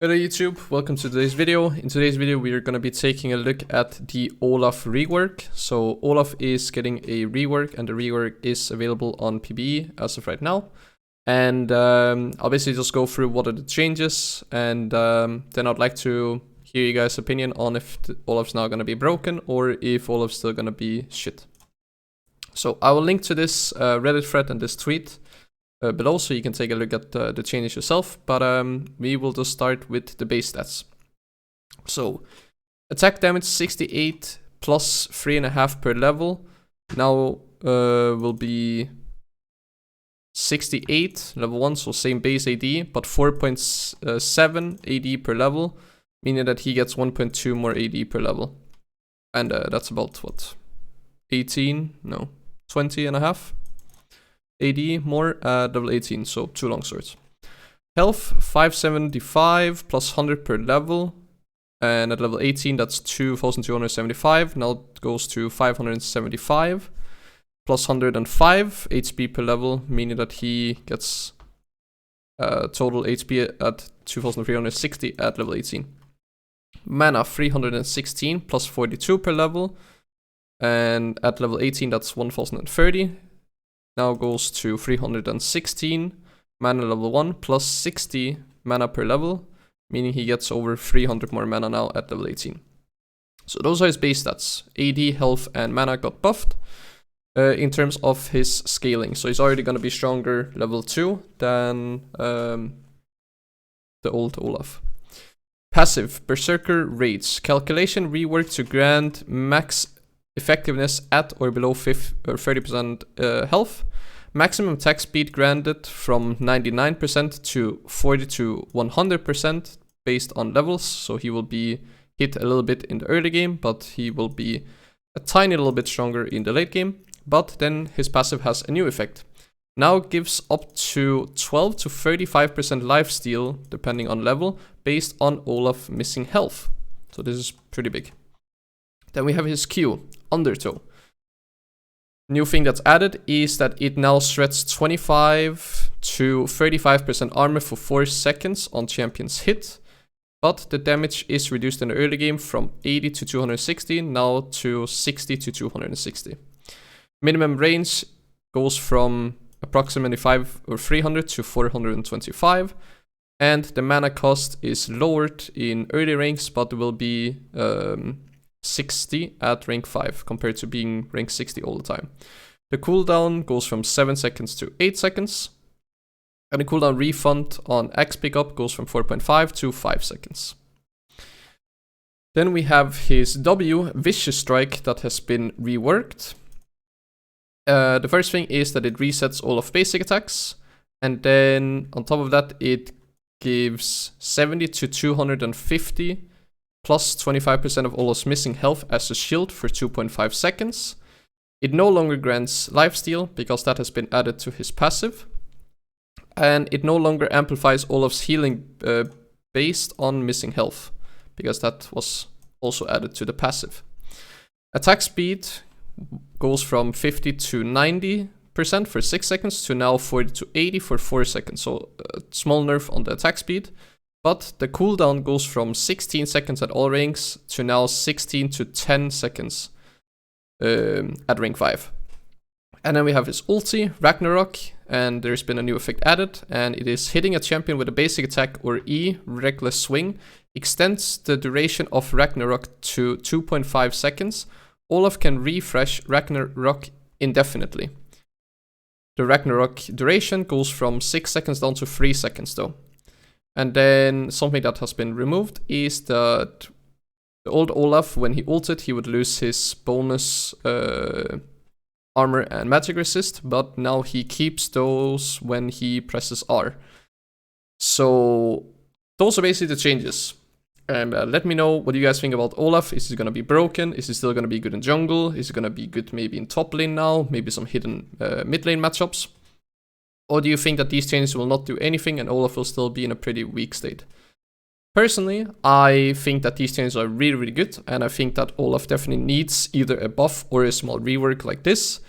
Hello YouTube, welcome to today's video. In today's video we are going to be taking a look at the Olaf rework. So Olaf is getting a rework and the rework is available on PBE as of right now. And I'll basically just go through what are the changes and then I'd like to hear you guys' opinion on if Olaf's now going to be broken or if Olaf's still going to be shit. So I will link to this Reddit thread and this tweet below, so you can take a look at the changes yourself, but we will just start with the base stats. So, attack damage 68 plus 3.5 per level, now will be 68 level 1, so same base AD, but 4.7 AD per level, meaning that he gets 1.2 more AD per level. And that's about, what, 20 and a half? AD more at level 18, so 2 longswords. Health 575 plus 100 per level, and at level 18 that's 2275. Now it goes to 575 plus 105 HP per level, meaning that he gets total HP at 2360 at level 18. Mana 316 plus 42 per level, and at level 18 that's 1030. Now goes to 316 mana level 1 plus 60 mana per level, meaning he gets over 300 more mana now at level 18. So those are his base stats. AD, health, and mana got buffed in terms of his scaling. So he's already going to be stronger level 2 than the old Olaf. Passive, Berserker Rage. Calculation rework to grant max effectiveness at or below 30% health. Maximum attack speed granted from 99% to 40 to 100% based on levels. So he will be hit a little bit in the early game, but he will be a tiny little bit stronger in the late game. But then his passive has a new effect. Now gives up to 12 to 35% lifesteal depending on level based on Olaf missing health. So this is pretty big. Then we have his Q, Undertow. New thing that's added is that it now shreds 25 to 35% armor for 4 seconds on champions hit, but the damage is reduced in the early game from 80 to 260, now to 60 to 260. Minimum range goes from approximately 300 to 425, and the mana cost is lowered in early ranks, but will be 60 at rank 5 compared to being rank 60 all the time. The cooldown goes from 7 seconds to 8 seconds, and the cooldown refund on Axe pickup goes from 4.5 to 5 seconds. Then we have his W, Vicious Strike, that has been reworked. The first thing is that it resets all of basic attacks, and then on top of that it gives 70 to 250 plus 25% of Olaf's missing health as a shield for 2.5 seconds. It no longer grants lifesteal because that has been added to his passive. And it no longer amplifies Olaf's healing based on missing health, because that was also added to the passive. Attack speed goes from 50 to 90% for 6 seconds to now 40 to 80 for 4 seconds. So a small nerf on the attack speed. But the cooldown goes from 16 seconds at all ranks to now 16 to 10 seconds at rank 5. And then we have his ulti, Ragnarok, and there's been a new effect added, and it is hitting a champion with a basic attack or E, Reckless Swing, extends the duration of Ragnarok to 2.5 seconds. Olaf can refresh Ragnarok indefinitely. The Ragnarok duration goes from 6 seconds down to 3 seconds though. And then something that has been removed is that the old Olaf, when he ulted, he would lose his bonus armor and magic resist, but now he keeps those when he presses R. So those are basically the changes. And let me know what you guys think about Olaf. Is he going to be broken? Is he still going to be good in jungle? Is he going to be good maybe in top lane now? Maybe some hidden mid lane matchups? Or do you think that these changes will not do anything and Olaf will still be in a pretty weak state? Personally, I think that these changes are really, really good, and I think that Olaf definitely needs either a buff or a small rework like this.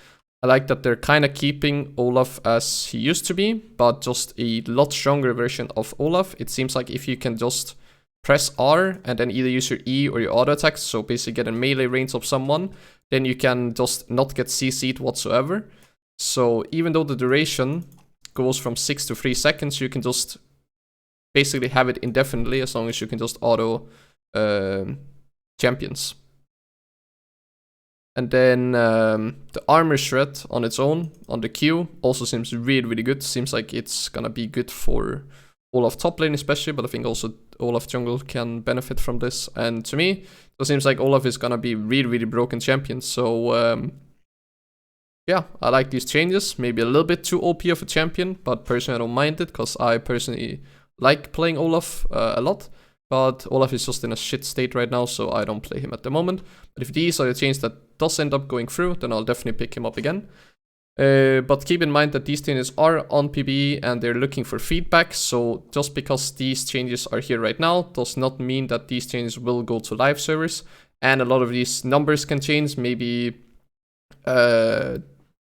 I like that they're kind of keeping Olaf as he used to be, but just a lot stronger version of Olaf. It seems like if you can just press R and then either use your E or your auto attack, so basically get a melee range of someone, then you can just not get CC'd whatsoever. So even though the duration goes from 6 to 3 seconds, you can just basically have it indefinitely as long as you can just auto champions. And then the armor shred on its own, on the Q, also seems really, really good. Seems like it's gonna be good for Olaf top lane especially, but I think also Olaf jungle can benefit from this. And to me, it seems like Olaf is gonna be really, really broken champion. So yeah, I like these changes. Maybe a little bit too OP of a champion, but personally I don't mind it, because I personally like playing Olaf a lot. But Olaf is just in a shit state right now, so I don't play him at the moment. But if these are the changes that does end up going through, then I'll definitely pick him up again. But keep in mind that these changes are on PBE and they're looking for feedback. So just because these changes are here right now does not mean that these changes will go to live servers. And a lot of these numbers can change. Maybe the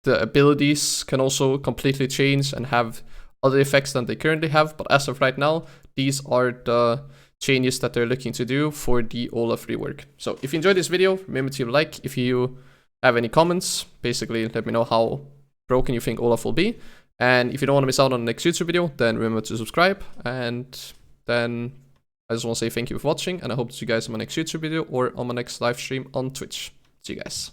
abilities can also completely change and have other effects than they currently have. But as of right now, these are the changes that they're looking to do for the Olaf rework. So if you enjoyed this video, remember to like. If you have any comments, basically let me know how broken you think Olaf will be. And if you don't want to miss out on the next YouTube video, then remember to subscribe. And then I just want to say thank you for watching, and I hope to see you guys in my next YouTube video or on my next live stream on Twitch. See you guys.